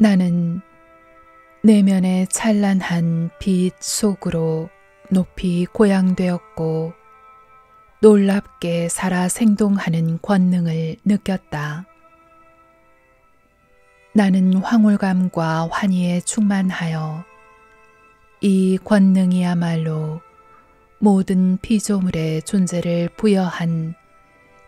나는 내면의 찬란한 빛 속으로 높이 고양되었고 놀랍게 살아 생동하는 권능을 느꼈다. 나는 황홀감과 환희에 충만하여 이 권능이야말로 모든 피조물의 존재를 부여한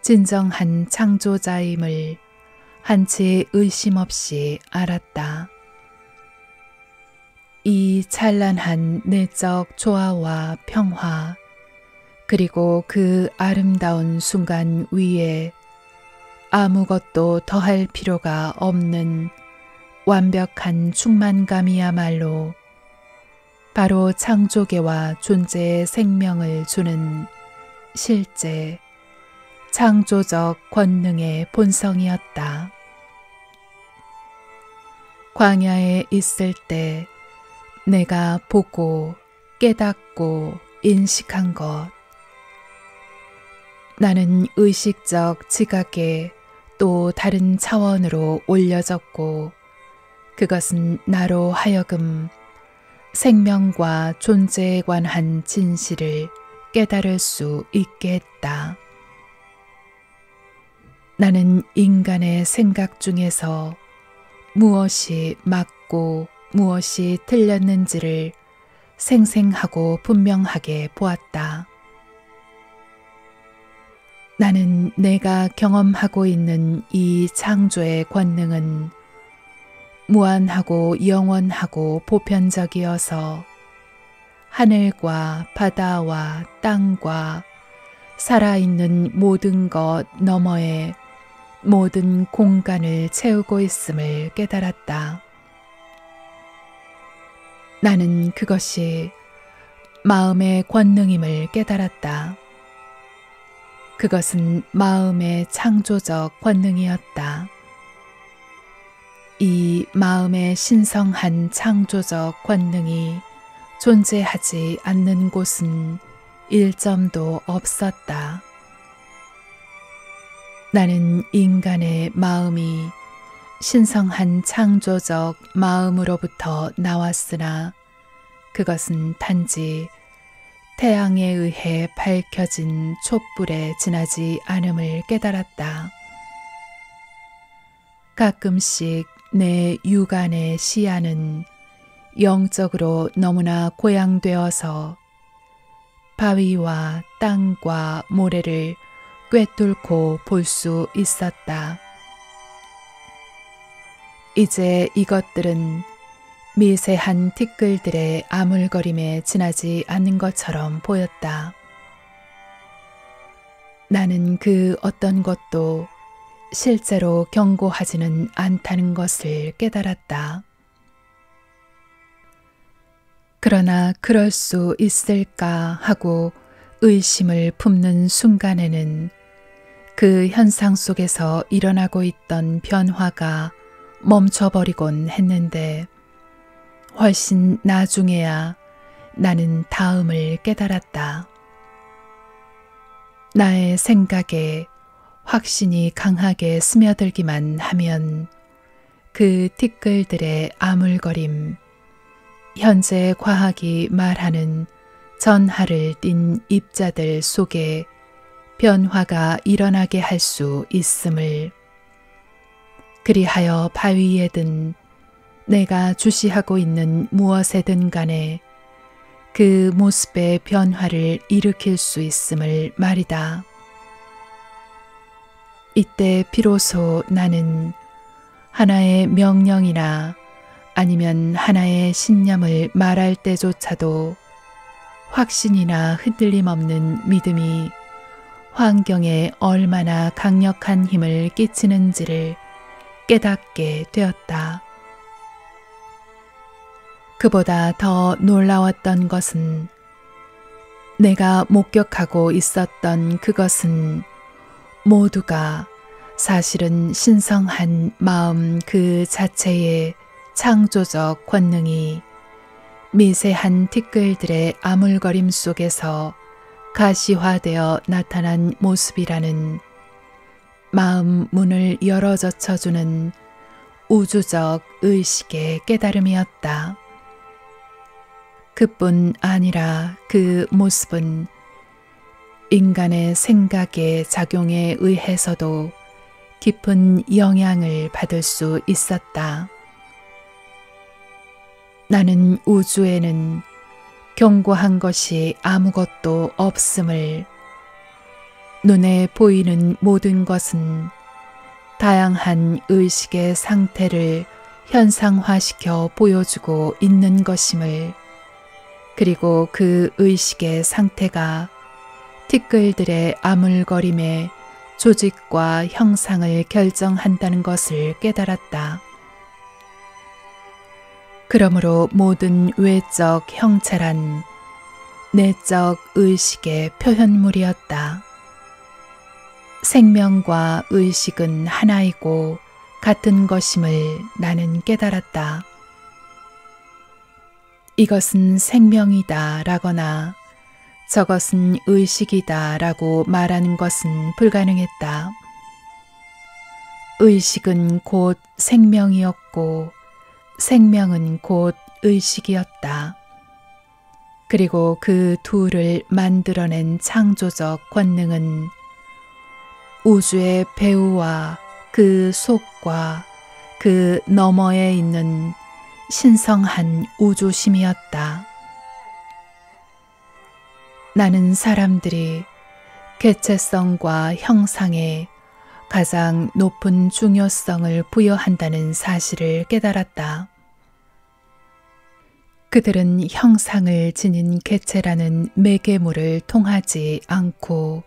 진정한 창조자임을 한치 의심 없이 알았다. 이 찬란한 내적 조화와 평화, 그리고 그 아름다운 순간 위에 아무것도 더할 필요가 없는 완벽한 충만감이야말로 바로 창조계와 존재의 생명을 주는 실제 창조적 권능의 본성이었다. 광야에 있을 때 내가 보고 깨닫고 인식한 것. 나는 의식적 지각에 또 다른 차원으로 올려졌고 그것은 나로 하여금 생명과 존재에 관한 진실을 깨달을 수 있게 했다. 나는 인간의 생각 중에서 무엇이 맞고 무엇이 틀렸는지를 생생하고 분명하게 보았다. 나는 내가 경험하고 있는 이 창조의 권능은 무한하고 영원하고 보편적이어서 하늘과 바다와 땅과 살아있는 모든 것 너머에 모든 공간을 채우고 있음을 깨달았다. 나는 그것이 마음의 권능임을 깨달았다. 그것은 마음의 창조적 권능이었다. 이 마음의 신성한 창조적 권능이 존재하지 않는 곳은 일점도 없었다. 나는 인간의 마음이 신성한 창조적 마음으로부터 나왔으나 그것은 단지 태양에 의해 밝혀진 촛불에 지나지 않음을 깨달았다. 가끔씩 내 육안의 시야는 영적으로 너무나 고양되어서 바위와 땅과 모래를 꿰뚫고 볼 수 있었다. 이제 이것들은 미세한 티끌들의 아물거림에 지나지 않는 것처럼 보였다. 나는 그 어떤 것도 실제로 경고하지는 않다는 것을 깨달았다. 그러나 그럴 수 있을까 하고 의심을 품는 순간에는 그 현상 속에서 일어나고 있던 변화가 멈춰버리곤 했는데 훨씬 나중에야 나는 다음을 깨달았다. 나의 생각에 확신이 강하게 스며들기만 하면 그 티끌들의 아물거림, 현재 과학이 말하는 전하를 띤 입자들 속에 변화가 일어나게 할 수 있음을, 그리하여 바위에든 내가 주시하고 있는 무엇에든 간에 그 모습의 변화를 일으킬 수 있음을 말이다. 이때 비로소 나는 하나의 명령이나 아니면 하나의 신념을 말할 때조차도 확신이나 흔들림 없는 믿음이 환경에 얼마나 강력한 힘을 끼치는지를 깨닫게 되었다. 그보다 더 놀라웠던 것은 내가 목격하고 있었던 그것은 모두가 사실은 신성한 마음 그 자체의 창조적 권능이 미세한 티끌들의 아물거림 속에서 가시화되어 나타난 모습이라는 마음 문을 열어젖혀주는 우주적 의식의 깨달음이었다. 그뿐 아니라 그 모습은 인간의 생각의 작용에 의해서도 깊은 영향을 받을 수 있었다. 나는 우주에는 견고한 것이 아무것도 없음을, 눈에 보이는 모든 것은 다양한 의식의 상태를 현상화시켜 보여주고 있는 것임을, 그리고 그 의식의 상태가 티끌들의 아물거림에 조직과 형상을 결정한다는 것을 깨달았다. 그러므로 모든 외적 형체란 내적 의식의 표현물이었다. 생명과 의식은 하나이고 같은 것임을 나는 깨달았다. 이것은 생명이다 라거나 저것은 의식이다 라고 말하는 것은 불가능했다. 의식은 곧 생명이었고 생명은 곧 의식이었다. 그리고 그 둘을 만들어낸 창조적 권능은 우주의 배후와 그 속과 그 너머에 있는 신성한 우주심이었다. 나는 사람들이 개체성과 형상에 가장 높은 중요성을 부여한다는 사실을 깨달았다. 그들은 형상을 지닌 개체라는 매개물을 통하지 않고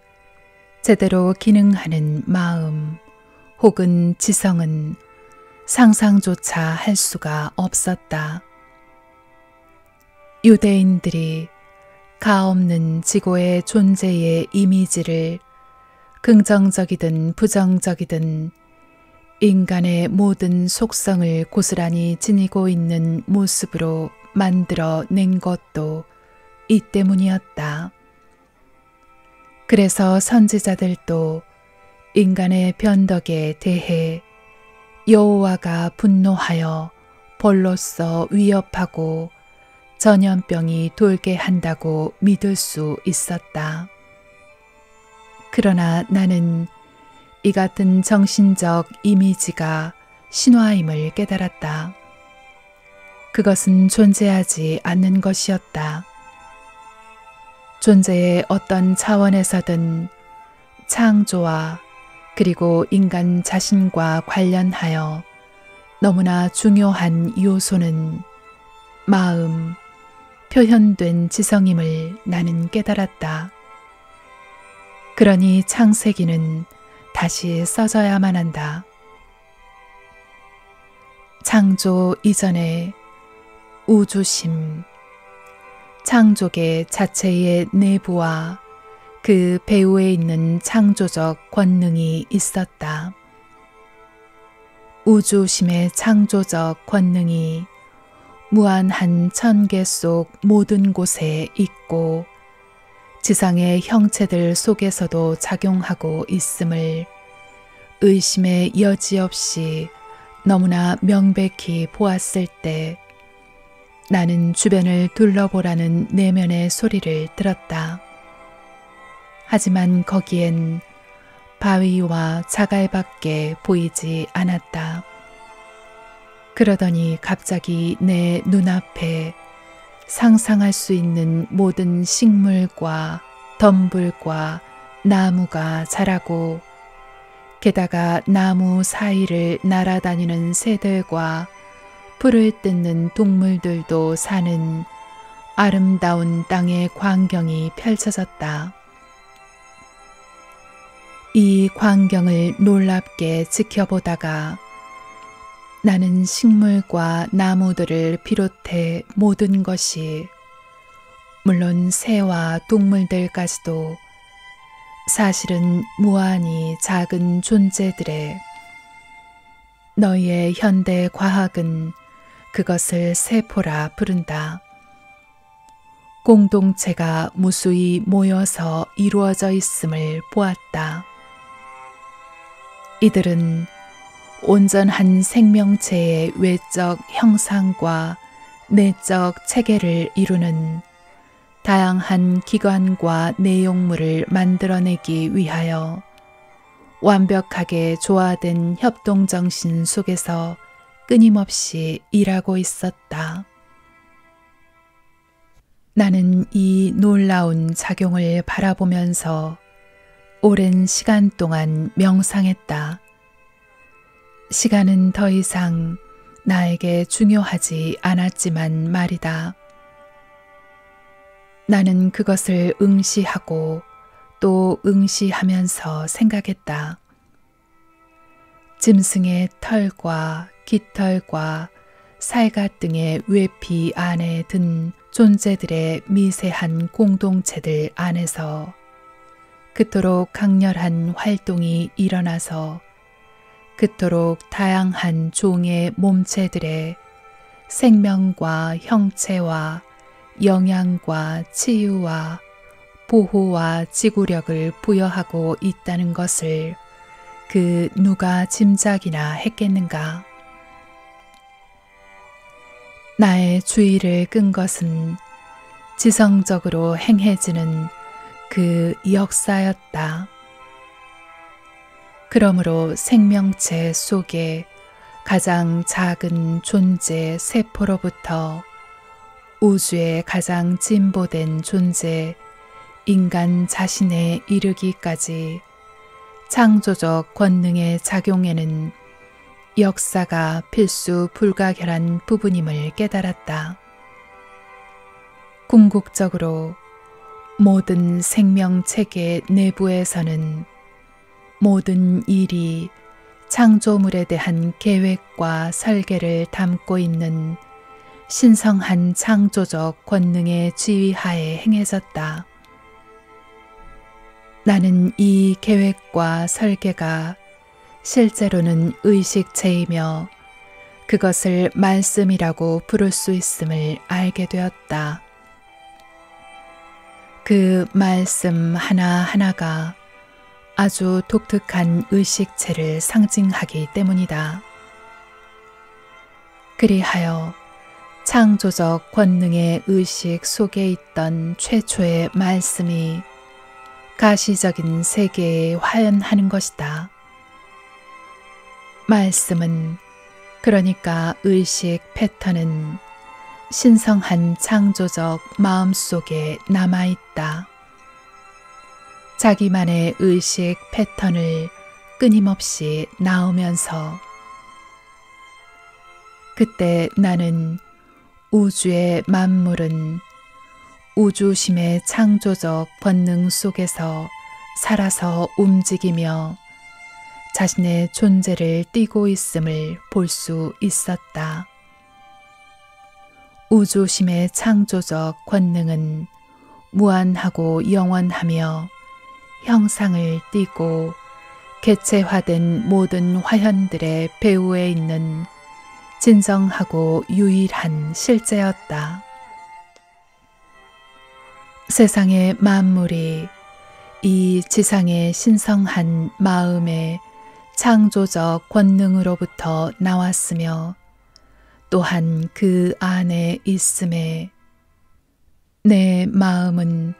제대로 기능하는 마음 혹은 지성은 상상조차 할 수가 없었다. 유대인들이 가없는 지고의 존재의 이미지를 긍정적이든 부정적이든 인간의 모든 속성을 고스란히 지니고 있는 모습으로 만들어낸 것도 이 때문이었다. 그래서 선지자들도 인간의 변덕에 대해 여호와가 분노하여 벌로써 위협하고 전염병이 돌게 한다고 믿을 수 있었다. 그러나 나는 이 같은 정신적 이미지가 신화임을 깨달았다. 그것은 존재하지 않는 것이었다. 존재의 어떤 차원에서든 창조와 그리고 인간 자신과 관련하여 너무나 중요한 요소는 마음, 표현된 지성임을 나는 깨달았다. 그러니 창세기는 다시 써져야만 한다. 창조 이전에 우주심, 창조계 자체의 내부와 그 배후에 있는 창조적 권능이 있었다. 우주심의 창조적 권능이 무한한 천계 속 모든 곳에 있고 지상의 형체들 속에서도 작용하고 있음을 의심의 여지 없이 너무나 명백히 보았을 때 나는 주변을 둘러보라는 내면의 소리를 들었다. 하지만 거기엔 바위와 자갈밖에 보이지 않았다. 그러더니 갑자기 내 눈앞에 상상할 수 있는 모든 식물과 덤불과 나무가 자라고 게다가 나무 사이를 날아다니는 새들과 풀을 뜯는 동물들도 사는 아름다운 땅의 광경이 펼쳐졌다. 이 광경을 놀랍게 지켜보다가 나는 식물과 나무들을 비롯해 모든 것이, 물론 새와 동물들까지도 사실은 무한히 작은 존재들의, 너희의 현대 과학은 그것을 세포라 부른다. 공동체가 무수히 모여서 이루어져 있음을 보았다. 이들은 온전한 생명체의 외적 형상과 내적 체계를 이루는 다양한 기관과 내용물을 만들어내기 위하여 완벽하게 조화된 협동정신 속에서 끊임없이 일하고 있었다. 나는 이 놀라운 작용을 바라보면서 오랜 시간 동안 명상했다. 시간은 더 이상 나에게 중요하지 않았지만 말이다. 나는 그것을 응시하고 또 응시하면서 생각했다. 짐승의 털과 깃털과 살갗 등의 외피 안에 든 존재들의 미세한 공동체들 안에서 그토록 강렬한 활동이 일어나서 그토록 다양한 종의 몸체들의 생명과 형체와 영양과 치유와 보호와 지구력을 부여하고 있다는 것을 그 누가 짐작이나 했겠는가. 나의 주의를 끈 것은 지성적으로 행해지는 그 역사였다. 그러므로 생명체 속에 가장 작은 존재 세포로부터 우주의 가장 진보된 존재 인간 자신에 이르기까지 창조적 권능의 작용에는 역사가 필수 불가결한 부분임을 깨달았다. 궁극적으로 모든 생명체계 내부에서는 모든 일이 창조물에 대한 계획과 설계를 담고 있는 신성한 창조적 권능의 지휘하에 행해졌다. 나는 이 계획과 설계가 실제로는 의식체이며 그것을 말씀이라고 부를 수 있음을 알게 되었다. 그 말씀 하나하나가 아주 독특한 의식체를 상징하기 때문이다. 그리하여 창조적 권능의 의식 속에 있던 최초의 말씀이 가시적인 세계에 화연하는 것이다. 말씀은, 그러니까 의식 패턴은 신성한 창조적 마음 속에 남아있다. 자기만의 의식 패턴을 끊임없이 낳으면서 그때 나는 우주의 만물은 우주심의 창조적 본능 속에서 살아서 움직이며 자신의 존재를 띠고 있음을 볼 수 있었다. 우주심의 창조적 권능은 무한하고 영원하며 형상을 띠고 개체화된 모든 화현들의 배후에 있는 진정하고 유일한 실제였다. 세상의 만물이 이 지상의 신성한 마음의 창조적 권능으로부터 나왔으며 또한 그 안에 있음에 내 마음은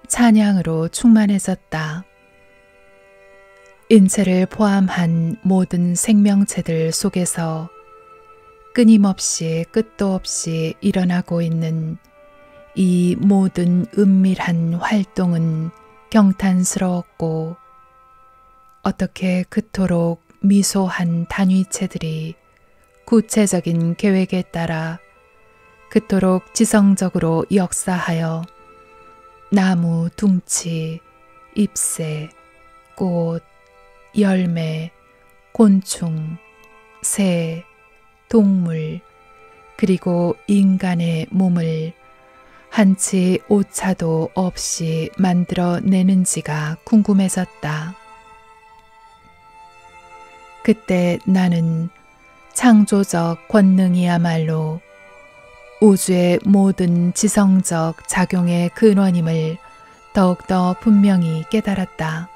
찬양으로 충만해졌다. 인체를 포함한 모든 생명체들 속에서 끊임없이 끝도 없이 일어나고 있는 이 모든 은밀한 활동은 경탄스러웠고 어떻게 그토록 미소한 단위체들이 구체적인 계획에 따라 그토록 지성적으로 역사하여 나무 둥치, 잎새, 꽃, 열매, 곤충, 새, 동물, 그리고 인간의 몸을 한치 오차도 없이 만들어내는지가 궁금해졌다. 그때 나는 창조적 권능이야말로 우주의 모든 지성적 작용의 근원임을 더욱더 분명히 깨달았다.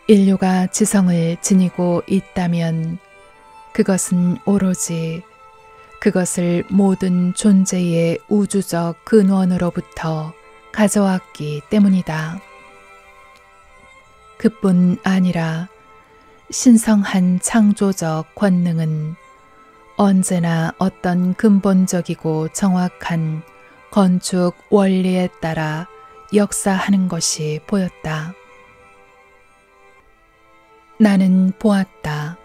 인류가 지성을 지니고 있다면 그것은 오로지 그것을 모든 존재의 우주적 근원으로부터 가져왔기 때문이다. 그뿐 아니라 신성한 창조적 권능은 언제나 어떤 근본적이고 정확한 건축 원리에 따라 역사하는 것이 보였다. 나는 보았다.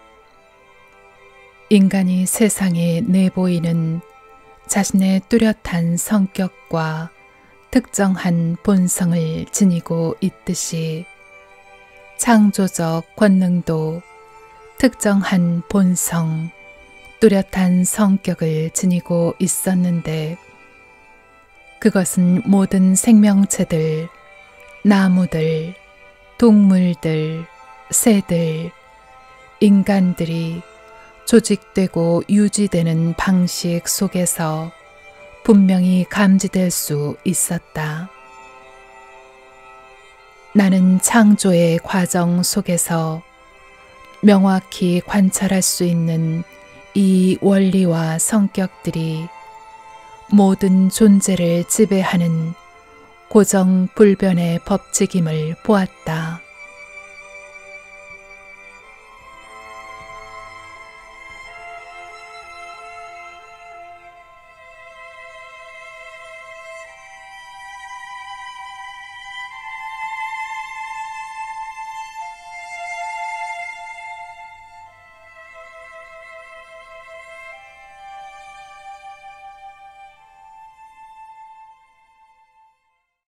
인간이 세상에 내보이는 자신의 뚜렷한 성격과 특정한 본성을 지니고 있듯이 창조적 권능도 특정한 본성, 뚜렷한 성격을 지니고 있었는데 그것은 모든 생명체들, 나무들, 동물들, 새들, 인간들이 조직되고 유지되는 방식 속에서 분명히 감지될 수 있었다. 나는 창조의 과정 속에서 명확히 관찰할 수 있는 이 원리와 성격들이 모든 존재를 지배하는 고정불변의 법칙임을 보았다.